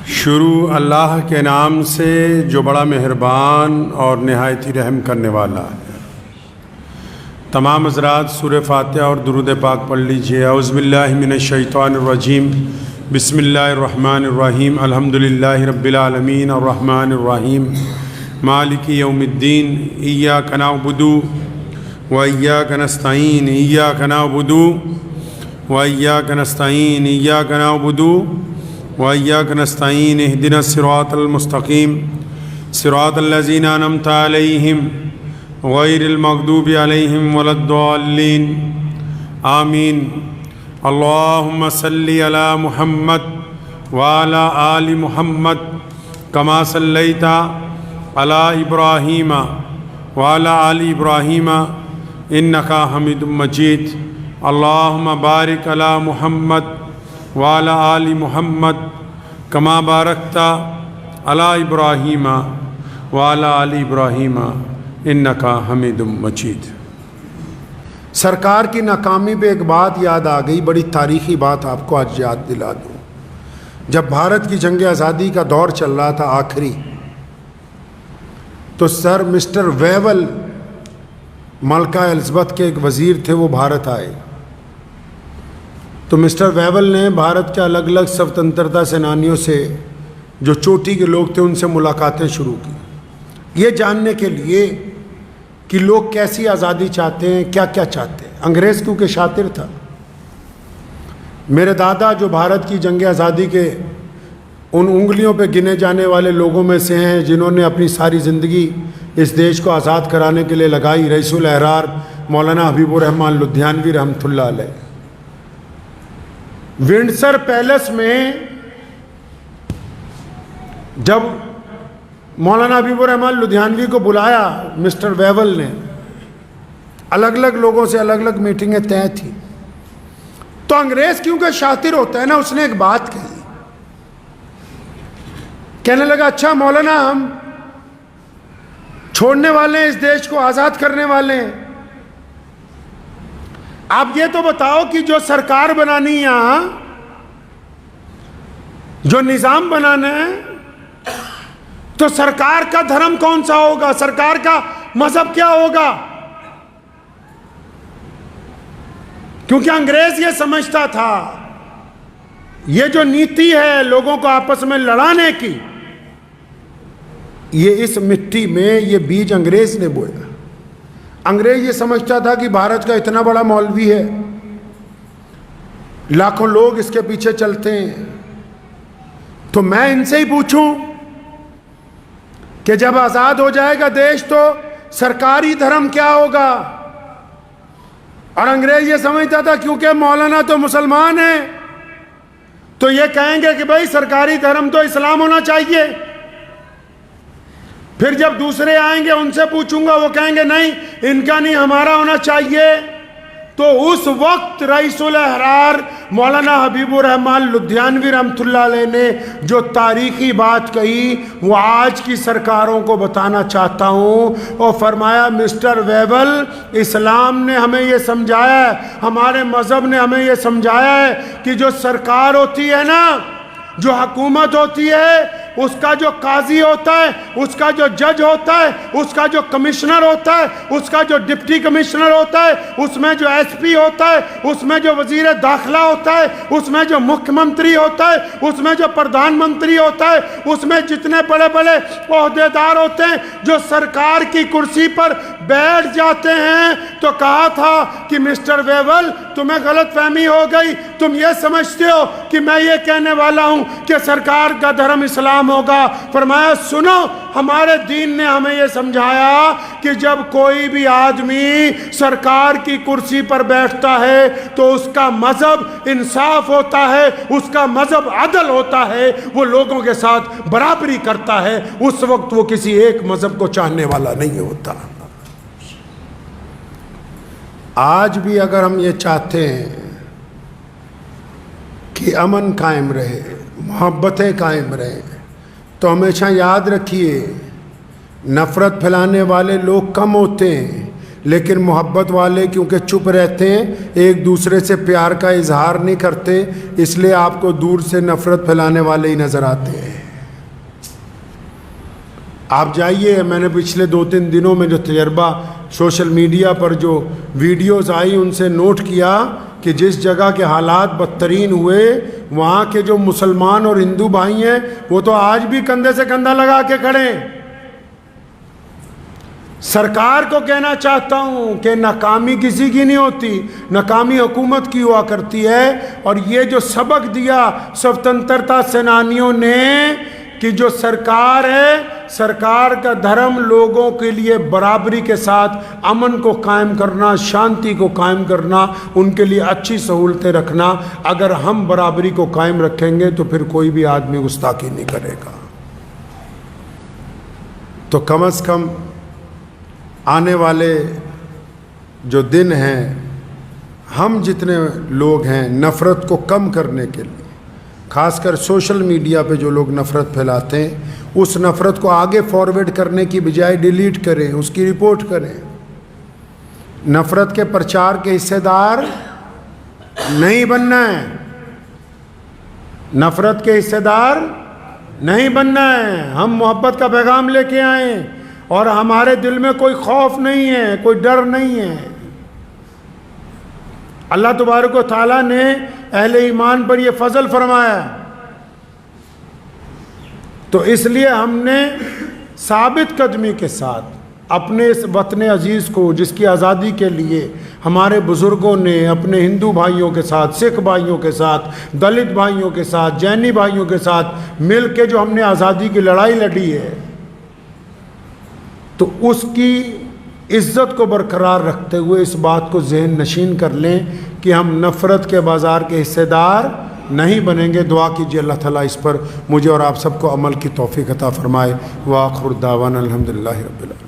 شروع اللہ کے نام سے جو بڑا مہربان اور نہایت ہی رحم کرنے والا ہے۔ تمام حضرات سورہ فاتحہ اور درود پاک پڑھ لیجئے۔ اعوذ باللہ من الشیطان الرجیم، بسم اللہ الرحمن الرحیم، الحمدللہ رب العالمین الرحمن الرحیم مالک یوم الدین، ایاک نعبد و ایاک نستعین، ایاک نعبد و ایاک نستعین، ایاک نعبد وإياك نستعين، اهدنا الصراط المستقيم صراط الذين أنعمت عليهم غير المغضوب عليهم ولا الضالين آمين۔ اللهم صل على محمد وعلى آل محمد كما صليت على إبراهيم وعلى آل إبراهيم إنك حميد مجيد۔ اللهم بارك على محمد وعلى آل محمد كما باركت على إبراهيم وعلى آل إبراهيم إنك حميد مجيد۔ سرکار کی ناکامی پہ ایک بات یاد آ گئی، بڑی تاریخی بات آپ کو آج یاد دلا دوں۔ جب بھارت کی جنگ آزادی کا دور چل رہا تھا آخری، تو سر مسٹر ویول، ملکہ الزبتھ کے ایک وزیر تھے، وہ بھارت آئے۔ تو مسٹر ویول نے بھارت کے الگ الگ سوتنترتا سینانیوں سے، جو چوٹی کے لوگ تھے، ان سے ملاقاتیں شروع کی، یہ جاننے کے لیے کہ لوگ کیسی آزادی چاہتے ہیں، کیا کیا چاہتے ہیں۔ انگریز کیونکہ شاطر تھا۔ میرے دادا جو بھارت کی جنگ آزادی کے ان انگلیوں پہ گنے جانے والے لوگوں میں سے ہیں جنہوں نے اپنی ساری زندگی اس دیش کو آزاد کرانے کے لیے لگائی، رئیس الاحرار مولانا حبیب الرحمن لدھیانوی رحمۃ اللہ علیہ، ونڈسر پیلس میں جب مولانا حبیب الرحمن لدھیانوی کو بلایا مسٹر ویول نے، الگ الگ لوگوں سے الگ الگ میٹنگیں طے تھیں، تو انگریز کیونکہ شاطر ہوتا ہے نا، اس نے ایک بات کہی، کہنے لگا اچھا مولانا، ہم چھوڑنے والے ہیں، اس دیش کو آزاد کرنے والے ہیں، آپ یہ تو بتاؤ کہ جو سرکار بنانی ہے، یہاں جو نظام بنانا ہے، تو سرکار کا دھرم کون سا ہوگا، سرکار کا مذہب کیا ہوگا؟ کیونکہ انگریز یہ سمجھتا تھا یہ جو نیتی ہے لوگوں کو آپس میں لڑانے کی، یہ اس مٹی میں یہ بیج انگریز نے بویا۔ انگریز یہ سمجھتا تھا کہ بھارت کا اتنا بڑا مولوی ہے، لاکھوں لوگ اس کے پیچھے چلتے ہیں، تو میں ان سے ہی پوچھوں کہ جب آزاد ہو جائے گا دیش تو سرکاری دھرم کیا ہوگا؟ اور انگریز یہ سمجھتا تھا کیونکہ مولانا تو مسلمان ہیں تو یہ کہیں گے کہ بھائی سرکاری دھرم تو اسلام ہونا چاہیے۔ پھر جب دوسرے آئیں گے ان سے پوچھوں گا، وہ کہیں گے نہیں ان کا نہیں ہمارا ہونا چاہیے۔ تو اس وقت رئیس الاحرار مولانا حبیب الرحمن لدھیانوی رحمۃ اللہ علیہ نے جو تاریخی بات کہی وہ آج کی سرکاروں کو بتانا چاہتا ہوں، اور فرمایا مسٹر ویول، اسلام نے ہمیں یہ سمجھایا ہے، ہمارے مذہب نے ہمیں یہ سمجھایا ہے کہ جو سرکار ہوتی ہے نا، جو حکومت ہوتی ہے، اس کا جو قاضی ہوتا ہے، اس کا جو جج ہوتا ہے، اس کا جو کمشنر ہوتا ہے، اس کا جو ڈپٹی کمشنر ہوتا ہے، اس میں جو ایس پی ہوتا ہے، اس میں جو وزیر داخلہ ہوتا ہے، اس میں جو مکھ منتری ہوتا ہے، اس میں جو پردھان منتری ہوتا ہے، اس میں جتنے بڑے بڑے عہدیدار ہوتے ہیں جو سرکار کی کرسی پر بیٹھ جاتے ہیں، تو کہا تھا کہ مسٹر ویول تمہیں غلط فہمی ہو گئی، تم یہ سمجھتے ہو کہ میں یہ کہنے والا ہوں کہ سرکار کا دھرم اسلام ہوگا۔ فرمایا سنو، ہمارے دین نے ہمیں یہ سمجھایا کہ جب کوئی بھی آدمی سرکار کی کرسی پر بیٹھتا ہے تو اس کا مذہب انصاف ہوتا ہے، اس کا مذہب عدل ہوتا ہے، وہ لوگوں کے ساتھ برابری کرتا ہے، اس وقت وہ کسی ایک مذہب کو چاہنے والا نہیں ہوتا۔ آج بھی اگر ہم یہ چاہتے ہیں کہ امن قائم رہے، محبتیں قائم رہیں، تو ہمیشہ یاد رکھیے نفرت پھیلانے والے لوگ کم ہوتے ہیں، لیکن محبت والے کیونکہ چپ رہتے ہیں، ایک دوسرے سے پیار کا اظہار نہیں کرتے، اس لیے آپ کو دور سے نفرت پھیلانے والے ہی نظر آتے ہیں۔ آپ جائیے، میں نے پچھلے 2-3 دنوں میں جو تجربہ سوشل میڈیا پر جو ویڈیوز آئی ان سے نوٹ کیا کہ جس جگہ کے حالات بدترین ہوئے، وہاں کے جو مسلمان اور ہندو بھائی ہیں وہ تو آج بھی کندھے سے کندھا لگا کے کھڑے ہیں۔ سرکار کو کہنا چاہتا ہوں کہ ناکامی کسی کی نہیں ہوتی، ناکامی حکومت کی ہوا کرتی ہے۔ اور یہ جو سبق دیا سوتنترتا سینانیوں نے کہ جو سرکار ہے، سرکار کا دھرم لوگوں کے لیے برابری کے ساتھ امن کو قائم کرنا، شانتی کو قائم کرنا، ان کے لیے اچھی سہولتیں رکھنا۔ اگر ہم برابری کو قائم رکھیں گے تو پھر کوئی بھی آدمی گستاخی نہیں کرے گا۔ تو کم از کم آنے والے جو دن ہیں، ہم جتنے لوگ ہیں نفرت کو کم کرنے کے لیے، خاص کر سوشل میڈیا پہ جو لوگ نفرت پھیلاتے ہیں، اس نفرت کو آگے فارورڈ کرنے کی بجائے ڈیلیٹ کریں، اس کی رپورٹ کریں۔ نفرت کے پرچار کے حصے دار نہیں بننا ہے، نفرت کے حصے دار نہیں بننا ہے۔ ہم محبت کا پیغام لے کے آئیں اور ہمارے دل میں کوئی خوف نہیں ہے، کوئی ڈر نہیں ہے۔ اللہ تبارک و تعالیٰ نے اہل ایمان پر یہ فضل فرمایا، تو اس لیے ہم نے ثابت قدمی کے ساتھ اپنے اس وطن عزیز کو، جس کی آزادی کے لیے ہمارے بزرگوں نے اپنے ہندو بھائیوں کے ساتھ، سکھ بھائیوں کے ساتھ، دلت بھائیوں کے ساتھ، جینی بھائیوں کے ساتھ مل کے جو ہم نے آزادی کی لڑائی لڑی ہے، تو اس کی عزت کو برقرار رکھتے ہوئے اس بات کو ذہن نشین کر لیں کہ ہم نفرت کے بازار کے حصے دار نہیں بنیں گے۔ دعا کیجیے اللہ تعالیٰ اس پر مجھے اور آپ سب کو عمل کی توفیق عطا فرمائے۔ وآخر دعوانا الحمدللہ رب العالمین۔